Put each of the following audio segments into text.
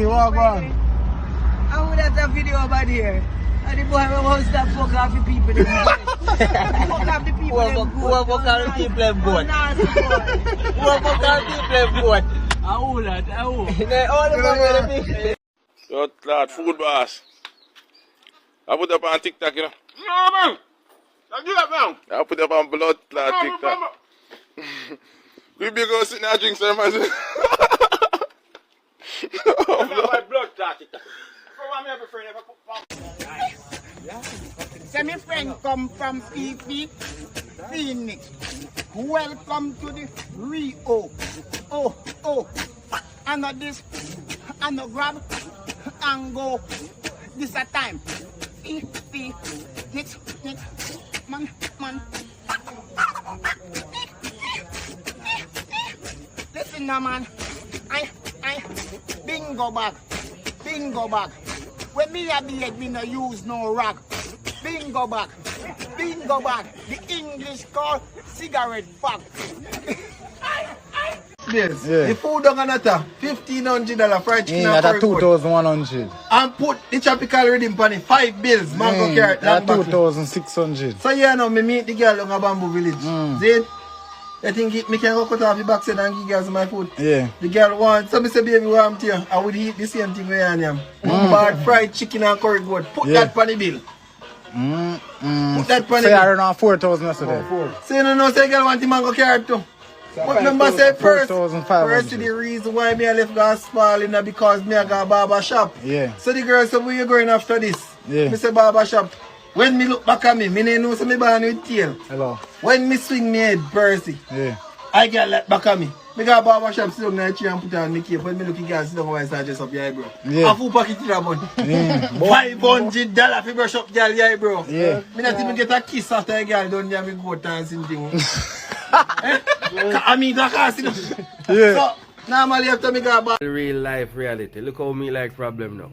Walk on. I would have that video over there. And the boy will stop fuck off the people. Fuck off the people. Who fuck off the people in boat? Who fuck off the people in boat? All the Yo, lad, food boss. I put up on TikTok, you know. No, man. I do that now. I put up on blood clot TikTok. We be go sit and drink some man. My blood clot TikTok. So my friend come from Phoenix. Welcome to the Rio. Oh. I know this. I know grab and go. This a time. Next. Man. Listen now, man. I bingo bag. When me a beard, me no use no rag. Bingo bag. The English call cigarette bag. Yes. Yeah. The food on another $1,500 fried chicken. Yeah, that's 2,100. And put the tropical rhythm on it. 5 bills, mango carrot, that's long 2,600. So you know, me meet the girl on a bamboo village. See? I think me can go cut off the backside and give girls my food. Yeah. The girl wants, so me say, baby, what I'm to you? I would eat the same thing where I am. Bad fried chicken and curry goat. Put that on the bill. Put that on the Say I bill. run on 4,000 yesterday. So you know, say girl want the mango carrot too. But remember say first the reason why me I left gospel in because me I got a barber shop. Yeah. So the girl said, where you going after this? Yeah. Me say barber shop. When me look back at me know so me born with tail. Hello. When me swing me head, Percy, Yeah. I get like back at me. Me got a barber shop sit down in the tree and put on me cape. When me look at girl sit down and start dress up your eyebrow. Yeah. A full packet in a bun. $500 for brush up girl your eyebrow. Yeah. Me not even get a kiss after a girl done there me go dancing thing. I mean that can't sit down. Yeah. So normally after me go back. Real life reality. Look how me like problem now.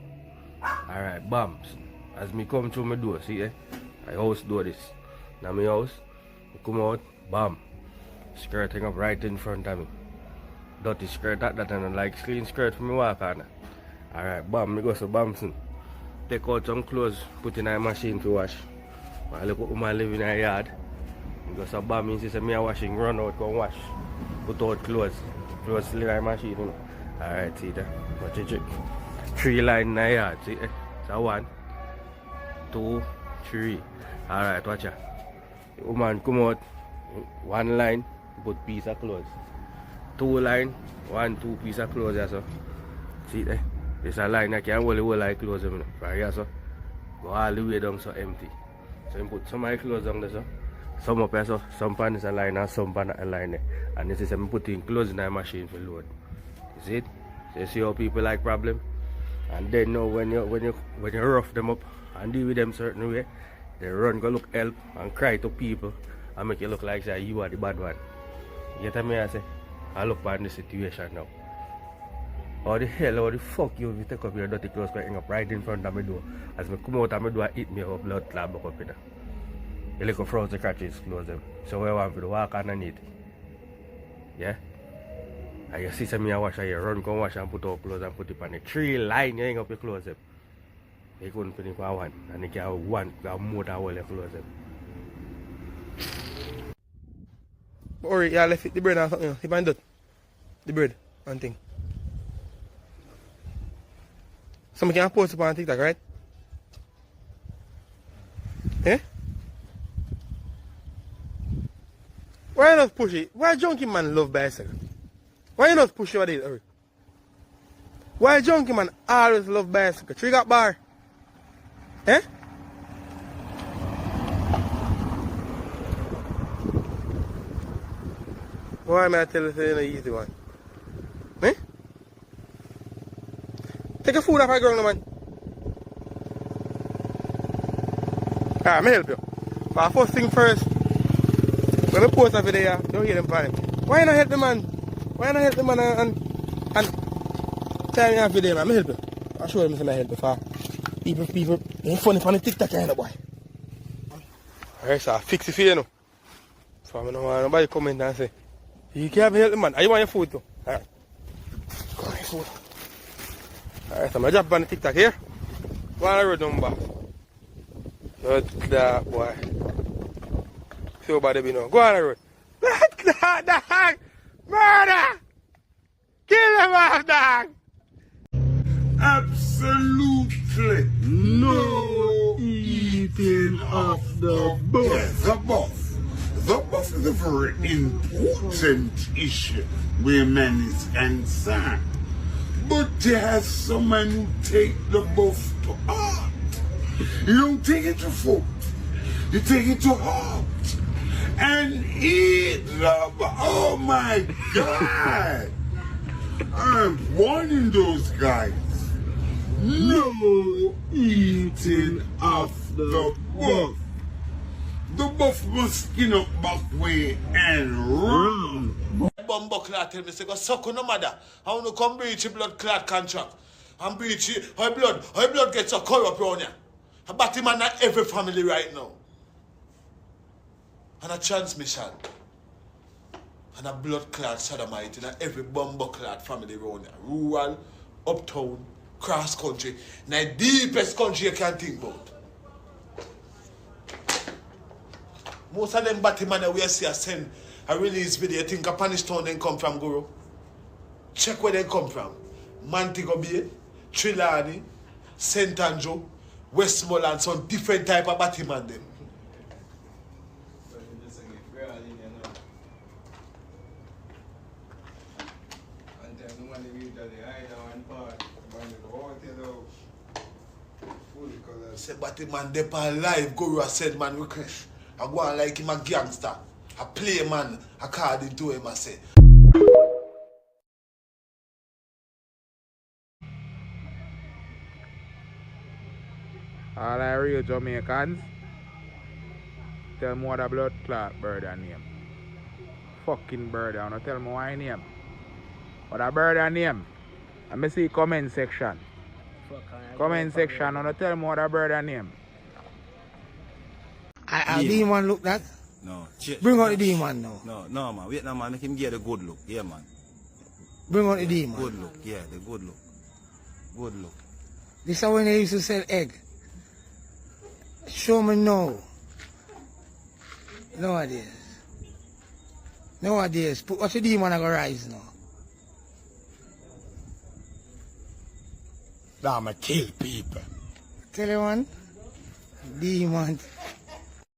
Alright, bombs. As me come through my door, see eh? I house door this. Now my house, I come out, bam. Skirt hang up right in front of me. Dirty skirt that and like clean skirt for me walk on. Alright, bam, me go to Bamson. Take out some clothes, put in a machine to wash. I look up my live in a yard. Me go to bam, me say me a washing, run out, go wash. Put out clothes. Clothes still in a machine, you know. Alright, see that. Watch it. 3 line in a yard, see eh? So 1, 2, 3. Alright, watch out. The woman come out, 1 line, put piece of clothes. 2 line, 1, 2 piece of clothes also. See there? There's a line I can't hold the whole line clothes from here, so go all the way down so empty. So you put some of the clothes down there, so some up here, so some pan is a line and some pan a line there. And this is I'm putting clothes in the machine for load. You see it? So you see how people like problem? And then now when you rough them up and deal with them certain way, they run go look help and cry to people and make you look like say you are the bad one. You get me I say? I look bad in the situation now. How the hell, how the fuck you take up your dirty clothes hang up right in front of my door. As me come out of my door, eat me up, blood clot back up in there. You look froze the crutches, close them. So where I want to walk underneath. Yeah? And you see me wash and you run, go wash and put out clothes and put it on the 3 line, you hang up your clothes them. You couldn't put it for 1 and you can have 1, you have more than all your clothes them. Or yeah, left it, the bread or something else. If I do the bread and thing. So I can post it on TikTok, right? Eh? Why you not push it? Why junkie man love bicycle? Why you not push your deal, Eric? Why junkie man always love bicycle? Trigger bar. Eh? Why am I telling you the easy one? Eh? Take a food off the ground, man. Ah, me help you. But first thing first, when I post a video, don't hear them fine. Why not help the man? Why not help the man and tell me a video, man? Me help you. I'll show them some help you for people ain't funny on the TikTok, kind of boy. Alright, so I fix it for you now. So I don't want nobody comment and say, You can't help the man. Are you want your food too? Alright. Go on your food. Alright, so I'm gonna drop on the TikTok here. Go on the road number. Blood clot, boy. See what body be now. Go on the road. Blood clot, dog! Murder! Kill him off, dog! Absolutely no eating of the buff. Yes, the buff. The buff is a very important issue where man is concerned. But there are someone who take the buff to heart. You don't take it to food. You take it to heart. And eat the buff. Oh my God. I'm warning those guys. No eating of the buff. The buff must skin up back way and run. Bumbo clot tell me say go suck on no mother. I want to come breach your blood clot contract. And breach her blood gets so corrupt around here. A batty man not every family right now. And a transmission. And a blood clot sodomite in every bumbo clot family around here. Rural, uptown, cross country. In the deepest country you can think about. Most of them batty man we see a send a release video, you think a Spanish town they come from, Guru? Check where they come from. Montego Bay, Trelawney, St. Andrew, Westmoreland, some different type of batty man them. Say batty man they pan live, Guru a send man request. I go on like him a gangster. I play man according to him I say. All I real Jamaicans, tell me what a blood clot bird a name. Fucking bird, I wanna tell me why name. What a bird a name. Let me see comment section. Comment section, wanna tell me what a bird a name. I demon look that. No. Bring out the demon now. No, man. Wait, no, man. Make him get the good look. Yeah, man. Bring out the demon. Good look. Yeah, the good look. Good look. This is when they used to sell egg. Show me now. Nowadays. What's the demon I go rise now? I'ma kill people. Tell you one. Demon.